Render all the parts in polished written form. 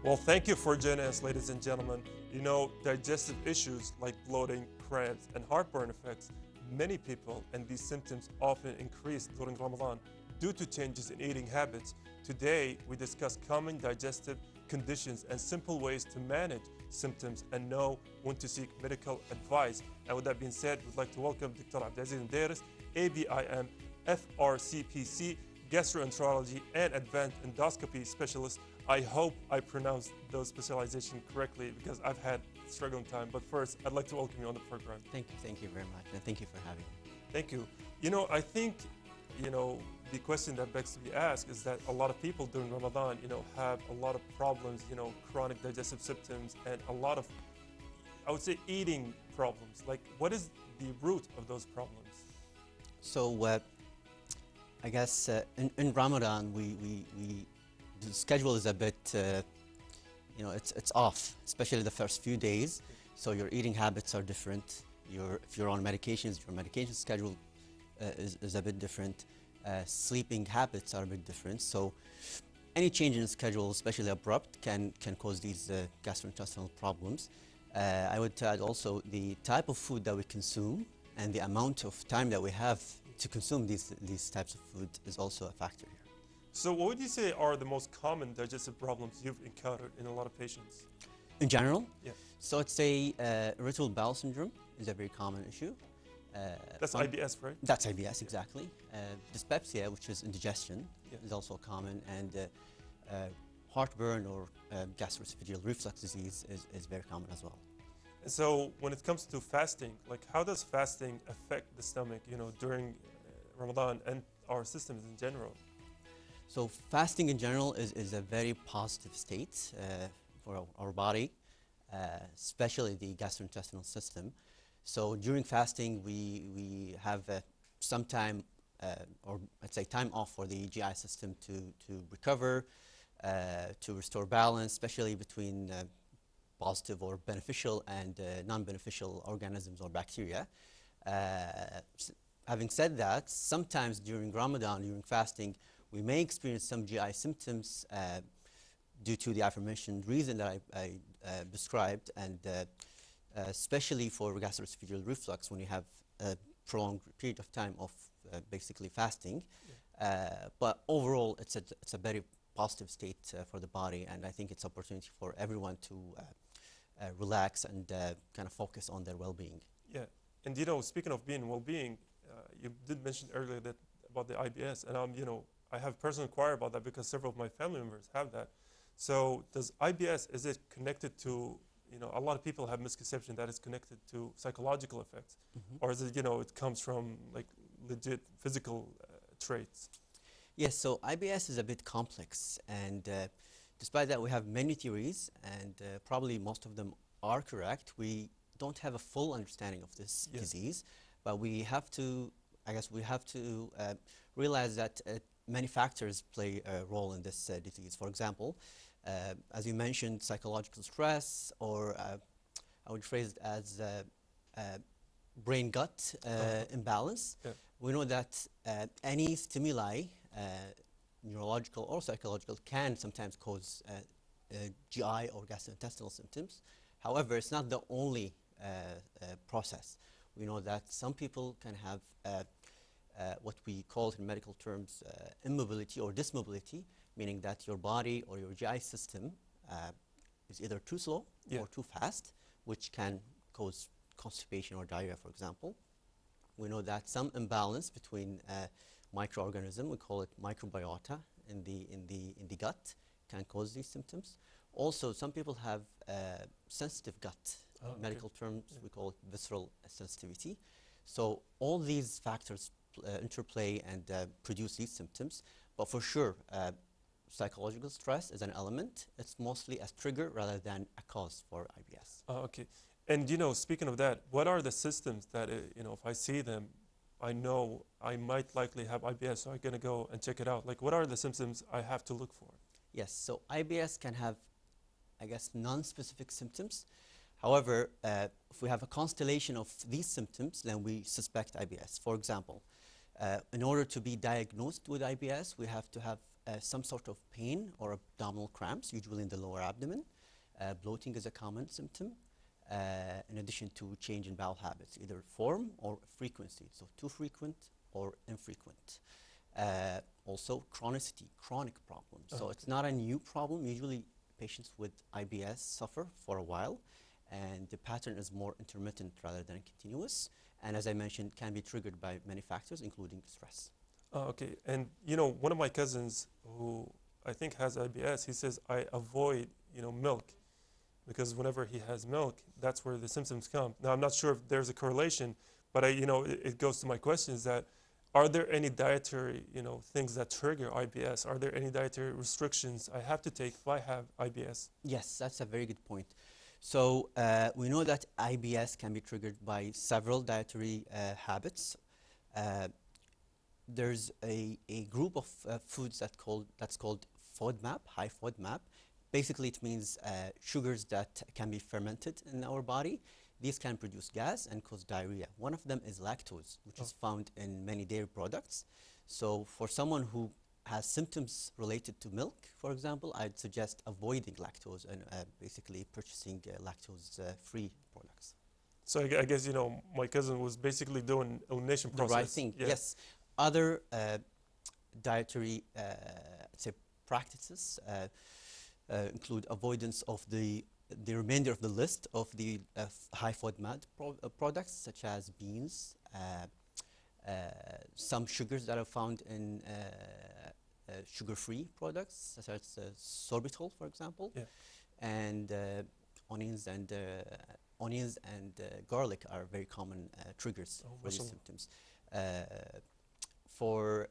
Well, thank you for joining us, ladies and gentlemen. You know, digestive issues like bloating, cramps, and heartburn affects many people, and these symptoms often increase during Ramadan due to changes in eating habits. Today, we discuss common digestive conditions and simple ways to manage symptoms and know when to seek medical advice. And with that being said, we'd like to welcome Dr. Abdulaziz Almudaires, ABIM, FRCPC, gastroenterology, and advanced endoscopy specialist. I hope I pronounced those specializations correctly because I've had a struggling time. But first, I'd like to welcome you on the program. Thank you very much, and thank you for having me. Thank you. You know, I think, the question that begs to be asked is that a lot of people during Ramadan, have a lot of problems, chronic digestive symptoms and a lot of, I would say, eating problems. Like, what is the root of those problems? So, I guess in Ramadan, the schedule is a bit, it's off, especially the first few days. So your eating habits are different. If you're on medications, your medication schedule is a bit different. Sleeping habits are a bit different. So any change in schedule, especially abrupt, can cause these gastrointestinal problems. I would add also the type of food that we consume and the amount of time that we have to consume these types of food is also a factor here. So what would you say are the most common digestive problems you've encountered in a lot of patients? In general? Yeah. So I'd say irritable bowel syndrome is a very common issue. That's IBS, right? That's IBS, exactly. Dyspepsia, which is indigestion, is also common, and heartburn or gastroesophageal reflux disease is very common as well. And so when it comes to fasting, like how does fasting affect the stomach, during Ramadan and our systems in general? So fasting in general is a very positive state for our body, especially the gastrointestinal system. So during fasting, we have some time, or I'd say time off for the GI system to recover, to restore balance, especially between positive or beneficial and non-beneficial organisms or bacteria. Having said that, sometimes during Ramadan, during fasting, we may experience some GI symptoms due to the aforementioned reason that I described, and especially for gastroesophageal reflux when you have a prolonged period of time of basically fasting. But overall, it's a very positive state for the body, and I think it's an opportunity for everyone to relax and kind of focus on their well-being. Yeah, and speaking of being well-being, you did mention earlier that about the IBS, and I have personal inquiry about that because several of my family members have that. So does IBS, is it connected to, a lot of people have misconception that it's connected to psychological effects, or is it, it comes from like legit physical traits? Yes, so IBS is a bit complex, and despite that we have many theories, and probably most of them are correct. We don't have a full understanding of this disease, but we have to, realize that many factors play a role in this disease. For example, as you mentioned, psychological stress, or I would phrase it as brain-gut imbalance. Yeah. We know that any stimuli, neurological or psychological, can sometimes cause GI or gastrointestinal symptoms. However, it's not the only process. We know that some people can have what we call in medical terms immobility or dysmobility, meaning that your body or your GI system is either too slow or too fast, which can cause constipation or diarrhea, for example. We know that some imbalance between microorganism, we call it microbiota in the gut, can cause these symptoms. Also, some people have sensitive gut. Medical terms, we call it visceral sensitivity. So all these factors interplay and produce these symptoms. But for sure, psychological stress is an element. It's mostly a trigger rather than a cause for IBS. Okay. And speaking of that, what are the systems that if I see them, I know I might likely have IBS, so I'm going to go and check it out. Like, what are the symptoms I have to look for? Yes, so IBS can have, I guess, non-specific symptoms. However, if we have a constellation of these symptoms, then we suspect IBS. For example, in order to be diagnosed with IBS, we have to have some sort of pain or abdominal cramps, usually in the lower abdomen. Bloating is a common symptom, in addition to change in bowel habits, either form or frequency, so too frequent or infrequent. Also, chronicity, chronic problems. So it's not a new problem. Usually, patients with IBS suffer for a while, and the pattern is more intermittent rather than continuous. And as I mentioned, can be triggered by many factors, including stress. Okay, and one of my cousins who I think has IBS, he says I avoid milk because whenever he has milk, that's where the symptoms come. Now I'm not sure if there's a correlation, but it goes to my question is that are there any dietary things that trigger IBS? Are there any dietary restrictions I have to take if I have IBS? Yes, that's a very good point. So we know that IBS can be triggered by several dietary habits. There's a group of foods that's called FODMAP, high FODMAP. Basically, it means sugars that can be fermented in our body. These can produce gas and cause diarrhea. One of them is lactose, which is found in many dairy products. So for someone who has symptoms related to milk, for example, I'd suggest avoiding lactose and basically purchasing lactose-free products. So I guess, my cousin was basically doing elimination process. The right thing, yes. Other dietary practices include avoidance of the remainder of the list of the high FODMAP products, such as beans, some sugars that are found in sugar-free products, such as sorbitol, for example, and onions and garlic are very common triggers for these symptoms. For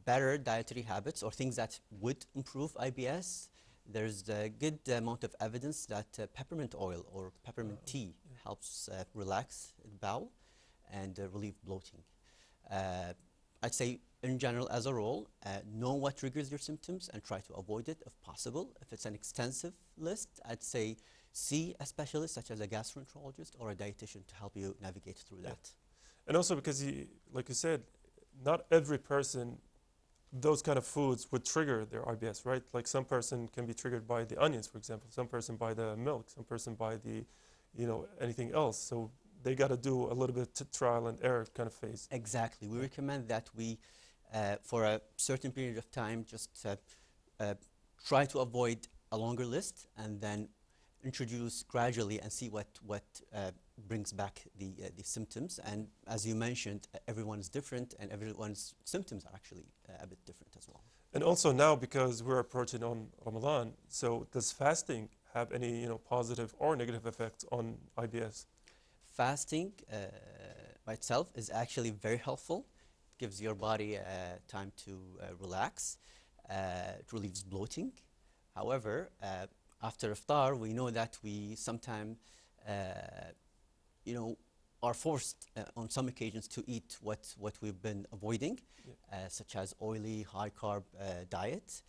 better dietary habits or things that would improve IBS, there's a good amount of evidence that peppermint oil or peppermint tea helps relax the bowel and relieve bloating. I'd say in general, as a rule, know what triggers your symptoms and try to avoid it if possible. If it's an extensive list, I'd say see a specialist such as a gastroenterologist or a dietitian to help you navigate through that. And also because, like you said, not every person, those kind of foods would trigger their IBS, right? Like some person can be triggered by the onions, for example, some person by the milk, some person by the, anything else. So they got to do a little bit trial and error kind of phase. Exactly. We recommend that we, for a certain period of time, just try to avoid a longer list and then introduce gradually and see what brings back the symptoms. And as you mentioned, everyone's different and everyone's symptoms are actually a bit different as well. And also now, because we're approaching on Ramadan, so does fasting have any positive or negative effects on IBS? Fasting by itself is actually very helpful. It gives your body time to relax. It relieves bloating. However, after iftar, we know that we sometimes, are forced on some occasions to eat what we've been avoiding, such as oily, high-carb diet.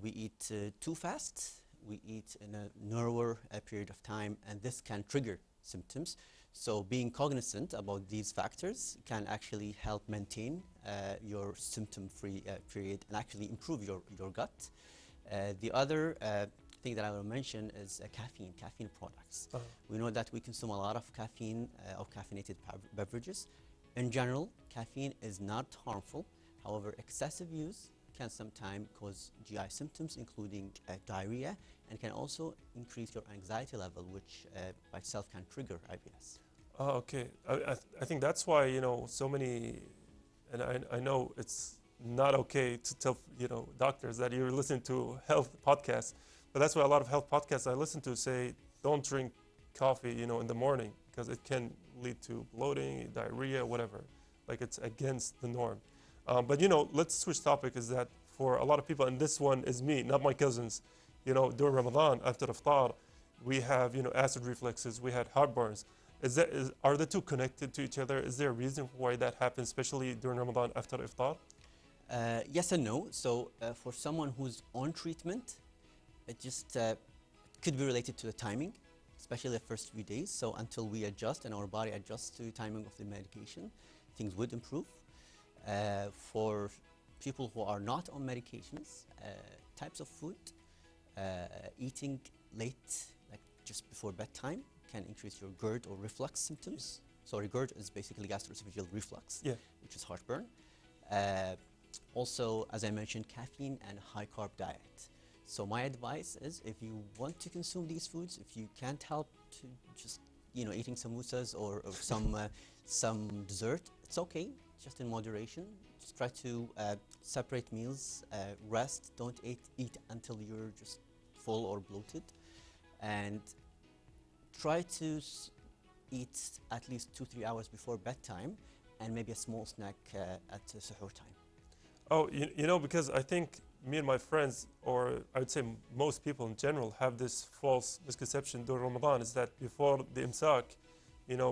We eat too fast. We eat in a narrower period of time, and this can trigger symptoms. So being cognizant about these factors can actually help maintain your symptom-free period and actually improve your gut. The other thing that I will mention is caffeine products. We know that we consume a lot of caffeine or caffeinated beverages. In general, caffeine is not harmful. However, excessive use can sometimes cause GI symptoms, including diarrhea, and can also increase your anxiety level, which by itself can trigger IBS. Okay. I think that's why, so many, and I know it's not okay to tell, doctors that you're listening to health podcasts, but that's why a lot of health podcasts I listen to say, don't drink coffee, in the morning, because it can lead to bloating, diarrhea, whatever. Like it's against the norm. But, let's switch topic is that for a lot of people, and this one is me, not my cousins, during Ramadan, after iftar, we have, acid reflexes, we had heartburns. Are the two connected to each other? Is there a reason why that happens, especially during Ramadan after iftar? Yes and no. So for someone who's on treatment, it just could be related to the timing, especially the first few days. So until we adjust and our body adjusts to the timing of the medication, things would improve. For people who are not on medications, types of food, eating late, like just before bedtime, can increase your GERD or reflux symptoms. Sorry, GERD is basically gastroesophageal reflux, which is heartburn. Also, as I mentioned, caffeine and high carb diet. So my advice is, if you want to consume these foods, if you can't help to just, eating samosas or some dessert, it's okay, just in moderation. Just try to separate meals, rest, don't eat until you're just full or bloated, and try to eat at least 2-3 hours before bedtime, and maybe a small snack at suhoor time. Oh, because I think me and my friends, or I would say most people in general, have this false misconception during Ramadan, is that before the imsak,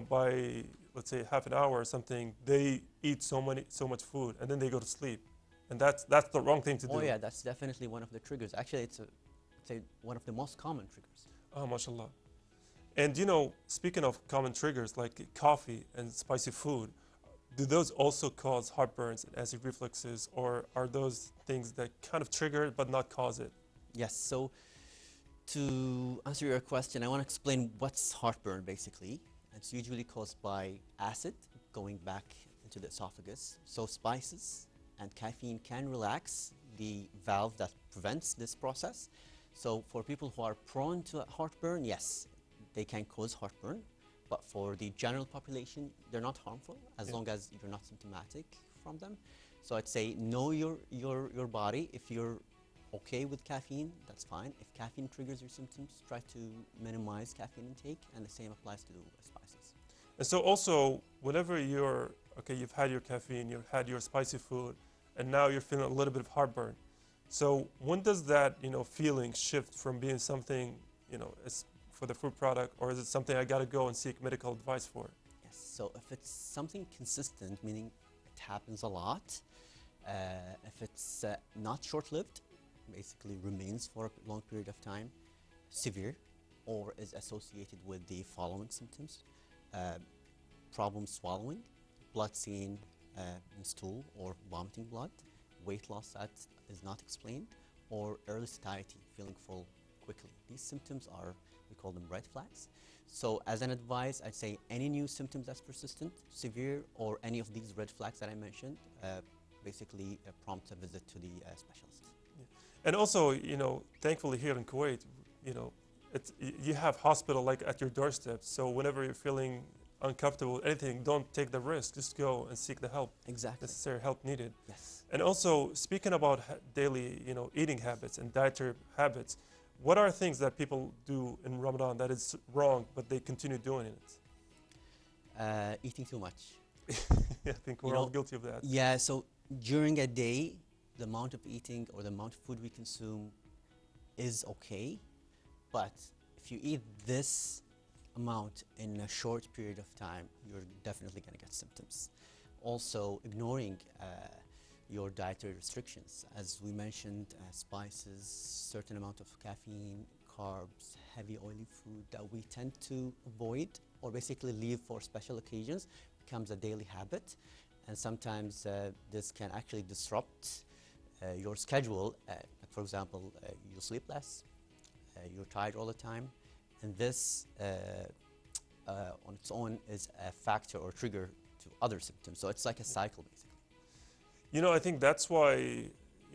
by, let's say, half an hour or something, they eat so much food and then they go to sleep. And that's the wrong thing to do. Oh yeah, that's definitely one of the triggers. Actually, it's one of the most common triggers. Oh, mashallah. And speaking of common triggers like coffee and spicy food, do those also cause heartburns and acid refluxes, or are those things that kind of trigger it but not cause it? Yes, so to answer your question, I want to explain what's heartburn basically. It's usually caused by acid going back into the esophagus. So spices and caffeine can relax the valve that prevents this process. So for people who are prone to heartburn, yes, they can cause heartburn. But for the general population, they're not harmful as long as you're not symptomatic from them. So I'd say know your body. If you're okay with caffeine, that's fine. If caffeine triggers your symptoms, try to minimize caffeine intake, and the same applies to spices. And so also, whenever you've had your caffeine, you've had your spicy food, and now you're feeling a little bit of heartburn. So when does that, feeling shift from being something, for the food product, or is it something I got to go and seek medical advice for? Yes, so if it's something consistent, meaning it happens a lot, if it's not short-lived, basically remains for a long period of time, severe, or is associated with the following symptoms: problem swallowing, blood seen in stool or vomiting blood, weight loss that is not explained, or early satiety, feeling full quickly. These symptoms are, we call them red flags. So as an advice, I'd say any new symptoms that's persistent, severe, or any of these red flags that I mentioned, basically prompt a visit to the specialist. Yeah. And also, thankfully here in Kuwait, you have hospital like at your doorstep. So whenever you're feeling uncomfortable with anything, don't take the risk. Just go and seek the help. Exactly. Necessary help needed. Yes. And also, speaking about daily, eating habits and dietary habits, what are things that people do in Ramadan that is wrong, but they continue doing it? Eating too much. I think we're all guilty of that. Yeah, so during a day, the amount of eating or the amount of food we consume is okay, but if you eat this amount in a short period of time, you're definitely going to get symptoms. Also, ignoring your dietary restrictions. As we mentioned, spices, certain amount of caffeine, carbs, heavy oily food that we tend to avoid or basically leave for special occasions becomes a daily habit. And sometimes this can actually disrupt your schedule. For example, you sleep less, you're tired all the time, and this on its own is a factor or trigger to other symptoms. So it's like a cycle, basically. I think that's why,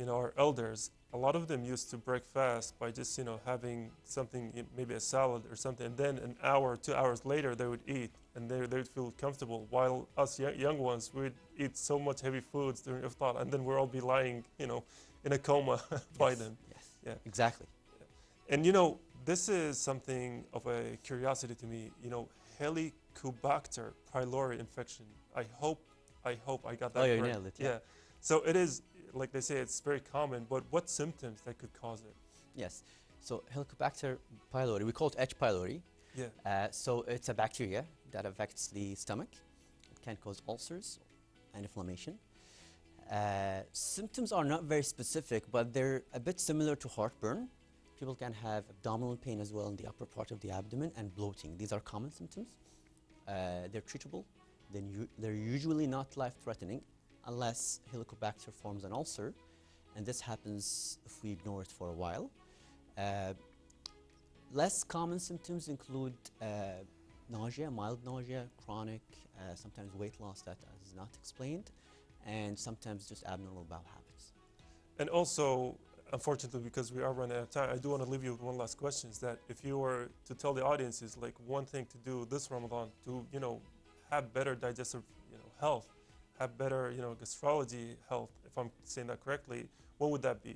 our elders, a lot of them used to break fast by just, having something, maybe a salad or something, and then an hour, 2 hours later, they would eat, and they would feel comfortable. While us young ones, we'd eat so much heavy foods during iftar, and then we'll all be lying, in a coma by them. Yes, yeah, exactly. And this is something of a curiosity to me. Helicobacter pylori infection. I hope I got that correct. correct. You nailed it. Yeah. So it is, like they say, it's very common, but what symptoms that could cause it? Yes. So Helicobacter pylori, we call it H. pylori. Yeah. So it's a bacteria that affects the stomach. It can cause ulcers and inflammation. Symptoms are not very specific, but they're a bit similar to heartburn. People can have abdominal pain as well in the upper part of the abdomen and bloating. These are common symptoms. They're treatable. They're usually not life-threatening. unless Helicobacter forms an ulcer, and this happens if we ignore it for a while. Less common symptoms include nausea, mild nausea, chronic, sometimes weight loss that is not explained, and sometimes just abnormal bowel habits. And also, unfortunately, because we are running out of time, I do want to leave you with one last question, is that if you were to tell the audiences like one thing to do this Ramadan to, have better digestive, health, have better, gastrology health, if I'm saying that correctly, what would that be?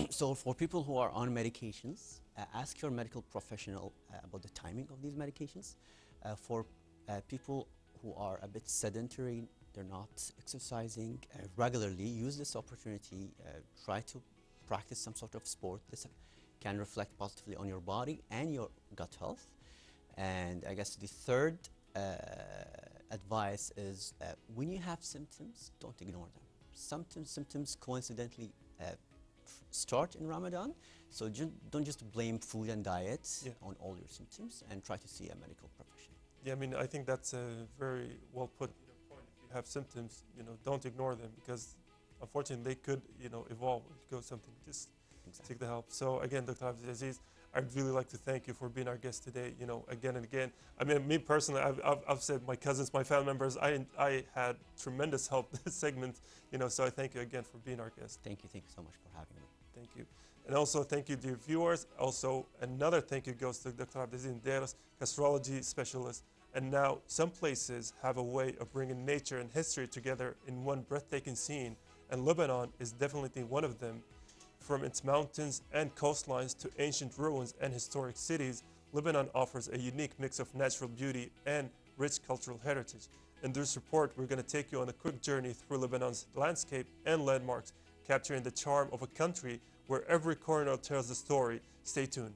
So for people who are on medications, ask your medical professional about the timing of these medications. For people who are a bit sedentary, they're not exercising regularly, use this opportunity, try to practice some sort of sport. This can reflect positively on your body and your gut health. And I guess the third advice is when you have symptoms, don't ignore them. Symptoms coincidentally start in Ramadan, so don't just blame food and diet on all your symptoms, and try to see a medical professional. Yeah, I mean, I think that's a very well put point. If you have symptoms, don't ignore them, because unfortunately they could, evolve or go something. Just take the help. So again, Dr. Abdulaziz, I'd really like to thank you for being our guest today, again and again. I mean, me personally, I've said my cousins, my family members, I had tremendous help this segment, so I thank you again for being our guest. Thank you so much for having me. Thank you. And also thank you, dear viewers. Also, another thank you goes to Dr. Abdulaziz Almudaires, gastrology specialist. And now some places have a way of bringing nature and history together in one breathtaking scene, and Lebanon is definitely one of them. From its mountains and coastlines to ancient ruins and historic cities, Lebanon offers a unique mix of natural beauty and rich cultural heritage. In this report, we're going to take you on a quick journey through Lebanon's landscape and landmarks, capturing the charm of a country where every corner tells a story. Stay tuned.